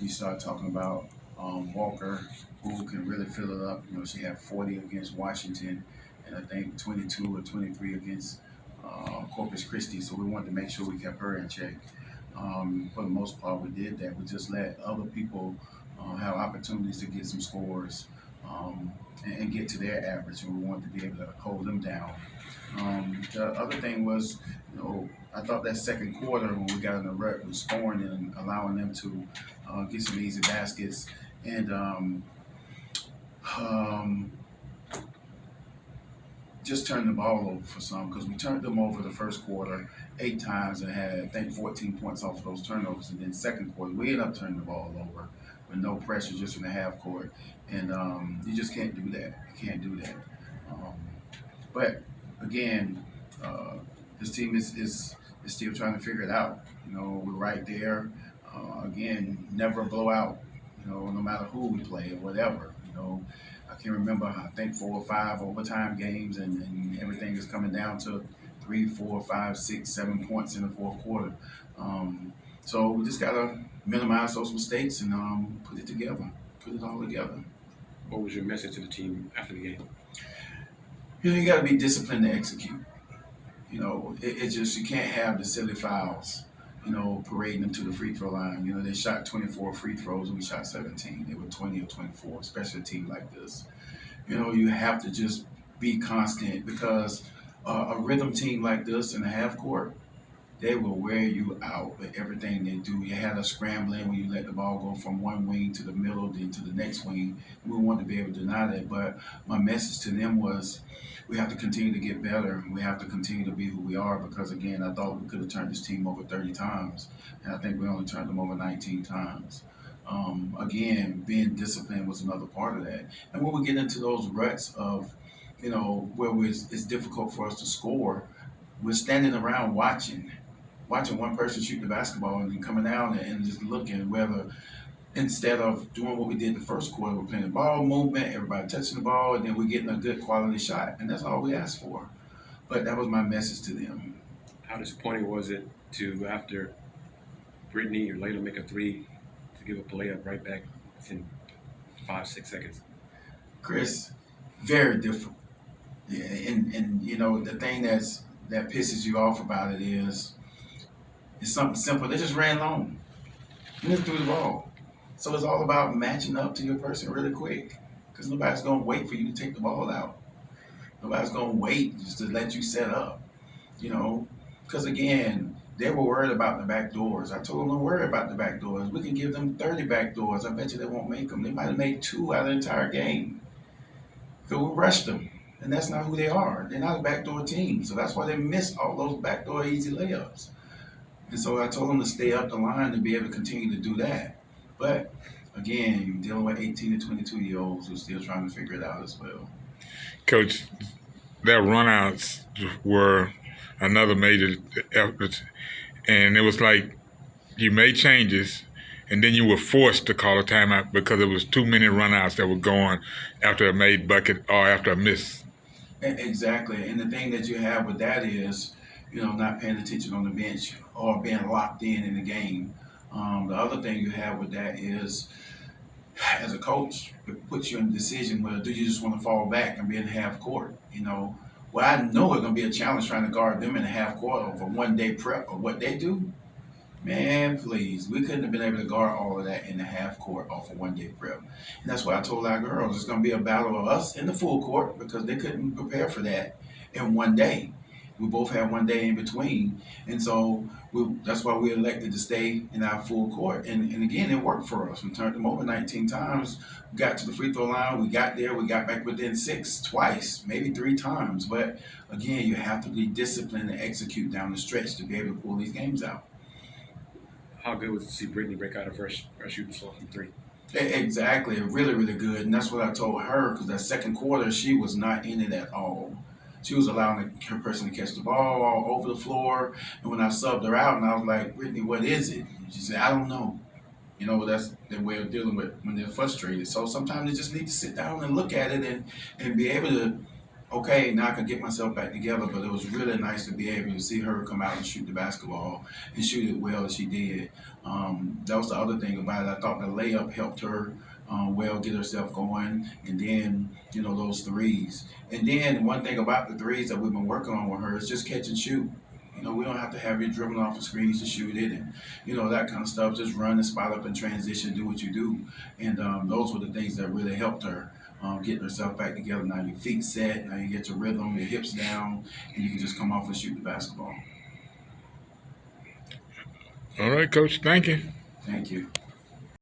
you start talking about Walker, who can really fill it up. You know, she had 40 against Washington, and I think 22 or 23 against Corpus Christi. So we wanted to make sure we kept her in check. For the most part, we did that. We just let other people have opportunities to get some scores and get to their average, and we wanted to be able to hold them down. The other thing was, I thought that second quarter when we got in the rut was scoring and allowing them to get some easy baskets and um, just turn the ball over for some because we turned them over the first quarter 8 times and had I think 14 points off of those turnovers. And then second quarter we ended up turning the ball over with no pressure, just in the half court. And you just can't do that. You can't do that. Um, but again, uh, this team is still trying to figure it out. We're right there. Again, never a blowout. No matter who we play or whatever. I can remember, I think 4 or 5 overtime games, and everything is coming down to 3, 4, 5, 6, 7 points in the fourth quarter. So we just gotta minimize those mistakes and put it all together. What was your message to the team after the game? You gotta be disciplined to execute. It's just you can't have the silly fouls. Parading them to the free throw line. They shot 24 free throws and we shot 17. They were 20 or 24, especially a team like this. You have to just be constant because a rhythm team like this in the half court, they will wear you out with everything they do. You had a scrambling when you let the ball go from one wing to the middle, then to the next wing. We wanted to be able to deny that, but my message to them was we have to continue to get better. We have to continue to be who we are because, again, I thought we could have turned this team over 30 times, and I think we only turned them over 19 times. Again, being disciplined was another part of that. And when we get into those ruts of, where it's difficult for us to score, we're standing around watching one person shoot the basketball and then coming down and just looking whether instead of doing what we did the first quarter, we're playing the ball movement, everybody touching the ball, and then we're getting a good quality shot. And that's all we asked for. But that was my message to them. How disappointing was it to, after Brittany or Layla make a three, to give up a layup right back within 5, 6 seconds? Chris, very different. Yeah, and the thing that pisses you off about it is it's something simple. They just ran long. They just threw the ball. So it's all about matching up to your person really quick because nobody's going to wait for you to take the ball out. Nobody's going to wait just to let you set up, because again, they were worried about the back doors. I told them, don't worry about the back doors. We can give them 30 back doors. I bet you they won't make them. They might have made 2 out of the entire game because we rushed them. And that's not who they are. They're not a backdoor team. So that's why they miss all those backdoor easy layups. And so I told them to stay up the line and be able to continue to do that. But again, you're dealing with 18 to 22-year-olds who are still trying to figure it out as well. Coach, their runouts were another major effort, and it was like you made changes, and then you were forced to call a timeout because there was too many runouts that were going after a made bucket or after a miss. Exactly. And the thing that you have with that is, not paying attention on the bench or being locked in the game. The other thing you have with that is, as a coach, it puts you in a decision whether do you just want to fall back and be in half court. Well, I know it's going to be a challenge trying to guard them in half court over 1 day prep or what they do. Man, please, we couldn't have been able to guard all of that in the half court off of 1 day prep. And that's why I told our girls it's going to be a battle of us in the full court because they couldn't prepare for that in 1 day. We both had 1 day in between. And so that's why we elected to stay in our full court. And again, it worked for us. We turned them over 19 times. We got to the free throw line. We got there. We got back within 6 twice, maybe 3 times. But again, you have to be disciplined and execute down the stretch to be able to pull these games out. How good was it to see Brittany break out her shooting slump from 3? Exactly. Really, really good. And that's what I told her because that second quarter, she was not in it at all. She was allowing her person to catch the ball all over the floor. And when I subbed her out and I was like, Brittany, what is it? And she said, I don't know. That's their way of dealing with when they're frustrated. So sometimes they just need to sit down and look at it and be able to, okay, now I can get myself back together. But it was really nice to be able to see her come out and shoot the basketball and shoot it well as she did. That was the other thing about it. I thought the layup helped her get herself going, and then those threes. And then one thing about the threes that we've been working on with her is just catch and shoot. We don't have to have you dribbling off the screens to shoot it, and that kind of stuff. Just run and spot up and transition, do what you do, and those were the things that really helped her. Getting herself back together. Now your feet set, now you get your rhythm, your hips down, and you can just come off and shoot the basketball. All right, Coach. Thank you. Thank you.